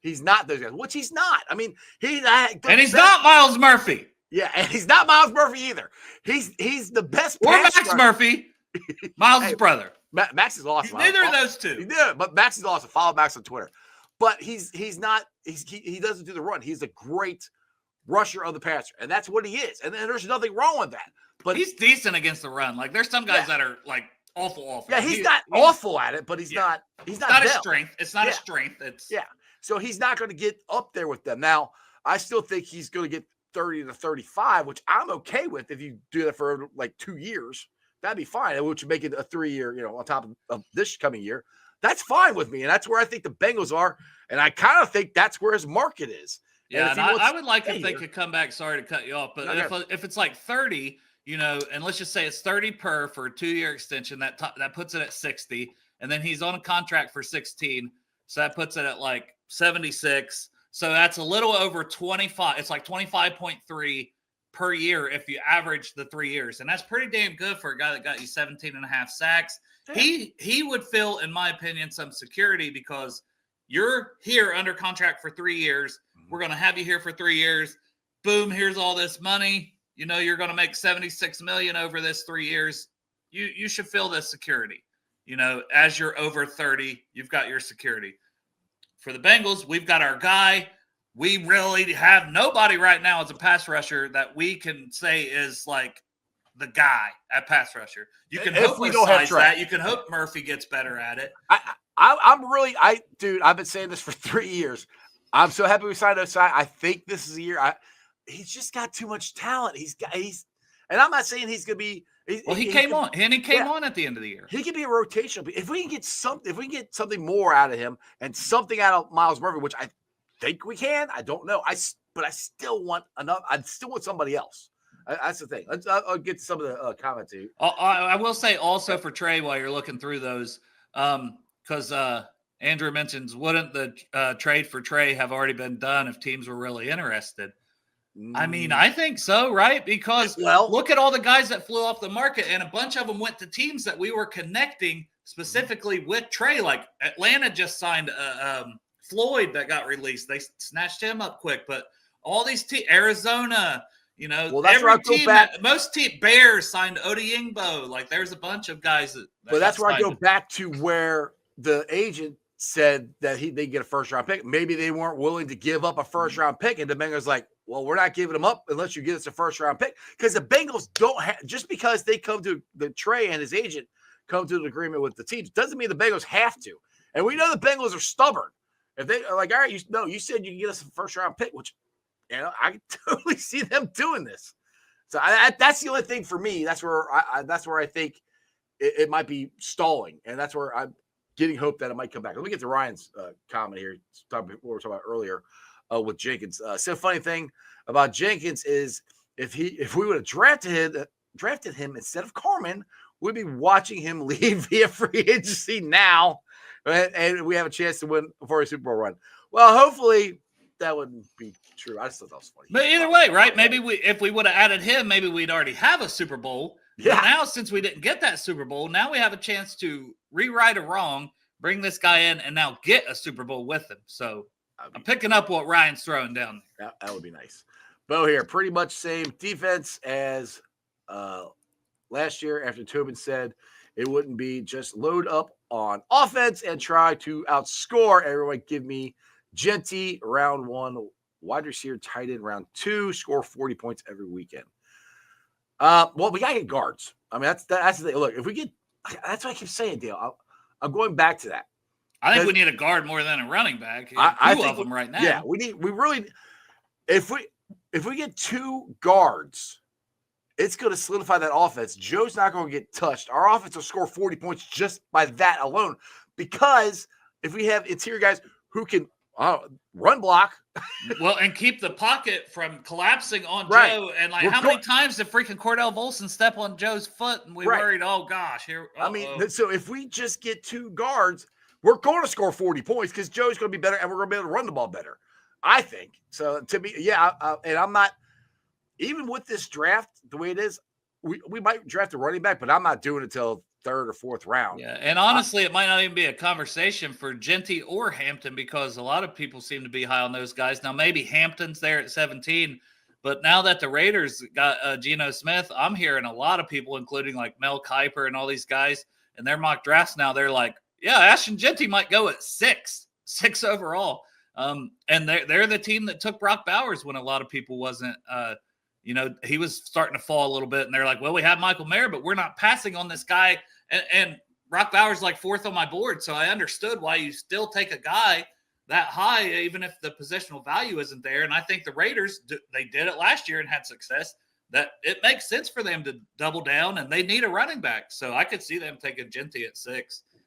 He's not those guys, which he's not. I mean, he's not Miles Murphy. Yeah, and he's not Miles Murphy either. He's the best. Or Max Murphy, Miles' brother. Max is awesome. Neither of those two. Yeah, but Max is awesome. Follow Max on Twitter. But he doesn't do the run. He's a great rusher of the passer, and that's what he is. And there's nothing wrong with that. But he's decent against the run. Like there's some guys that are like awful. Yeah, he's not awful at it, but he's not. He's not his strength. It's not a strength. It's So he's not going to get up there with them. Now, I still think he's going to get 30 to 35, which I'm okay with if you do that for like 2 years. That'd be fine, which would make it a 3-year, on top of this coming year. That's fine with me, and that's where I think the Bengals are, and I kind of think that's where his market is. Yeah, and I would like if they could come back. Sorry to cut you off, but if it's like 30, and let's just say it's 30 per for a 2-year extension, that puts it at 60, and then he's on a contract for 16, so that puts it at like 76. So that's a little over 25. It's like 25.3 per year if you average the 3 years. And that's pretty damn good for a guy that got you 17 and a half sacks. Yeah. He would feel, in my opinion, some security because you're here under contract for 3 years. We're going to have you here for 3 years. Boom, here's all this money. You're going to make $76 million over this 3 years. You should feel this security. As you're over 30, you've got your security. For the Bengals, we've got our guy. We really have nobody right now as a pass rusher that we can say is like the guy at pass rusher. You can hope besides that. You can hope Murphy gets better at it. I've been saying this for 3 years. I'm so happy we signed Osai. I think this is the year. He's just got too much talent. And I'm not saying he's going to be. He came on at the end of the year. He could be a rotation. But if we can get something more out of him and something out of Miles Murphy, which I think we can, I don't know. But I still want enough. I still want somebody else. That's the thing. I'll get to some of the comments here. I will say also for TREY while you're looking through those, because Andrew mentions, wouldn't the trade for TREY have already been done if teams were really interested? I mean, I think so, right? Because look at all the guys that flew off the market, and a bunch of them went to teams that we were connecting specifically with TREY. Like Atlanta just signed Floyd that got released. They snatched him up quick. But all these teams, Arizona, that's where I go back. Most Bears signed Odeyingbo. Like there's a bunch of guys that. But that's where I go back to where the agent said that they get a first-round pick. Maybe they weren't willing to give up a first-round pick, and the Bengals like, well, we're not giving them up unless you give us a first-round pick. Because the Bengals don't have – just because they come to the TREY and his agent come to an agreement with the teams doesn't mean the Bengals have to. And we know the Bengals are stubborn. If they are like, all right, you said you can get us a first-round pick, which, I can totally see them doing this. So that's the only thing for me. That's where I think it might be stalling, and that's where I'm getting hope that it might come back. Let me get to Ryan's comment here. What we were talking about earlier with Jenkins. So funny thing about Jenkins is if we would have drafted him instead of Carmen, we'd be watching him leave via free agency now, and we have a chance to win before a Super Bowl run. Well, hopefully that wouldn't be true. I just thought that was funny. But either way, right? Maybe if we would have added him, maybe we'd already have a Super Bowl. Yeah. But now, since we didn't get that Super Bowl, now we have a chance to rewrite a wrong, bring this guy in, and now get a Super Bowl with him. So I'm picking up what Ryan's throwing down there. That would be nice. Bo here, pretty much same defense as last year after Tobin said it wouldn't be just load up on offense and try to outscore everyone. Give me Genty round 1, wide receiver, tight end round 2, score 40 points every weekend. Well, we got to get guards. I mean, that's the thing. Look, if we get – that's what I keep saying, Dale. I'm going back to that. I think we need a guard more than a running back. I think of them right now. Yeah, we really – if we get 2 guards, it's going to solidify that offense. Joe's not going to get touched. Our offense will score 40 points just by that alone, because if we have interior guys who can run block. Well, and keep the pocket from collapsing on Joe. And how many times did freaking Cordell Volson step on Joe's foot and we worried, oh gosh, here. Uh-oh. I mean, so if we just get 2 guards, we're going to score 40 points because Joe's going to be better and we're going to be able to run the ball better, I think. So to me, and I'm not, even with this draft the way it is, we might draft a running back, but I'm not doing it until third or fourth round. Yeah, and honestly, it might not even be a conversation for Genty or Hampton because a lot of people seem to be high on those guys. Now, maybe Hampton's there at 17, but now that the Raiders got Geno Smith, I'm hearing a lot of people, including like Mel Kiper and all these guys, and their mock drafts now, they're like, yeah, Ashton Genty might go at six overall. And they're the team that took Brock Bowers when a lot of people wasn't he was starting to fall a little bit, and they're like, well, we have Michael Mayer, but we're not passing on this guy. And Brock Bowers like fourth on my board, so I understood why you still take a guy that high, even if the positional value isn't there. And I think the Raiders, they did it last year and had success, that it makes sense for them to double down, and they need a running back. So I could see them taking Genty at 6.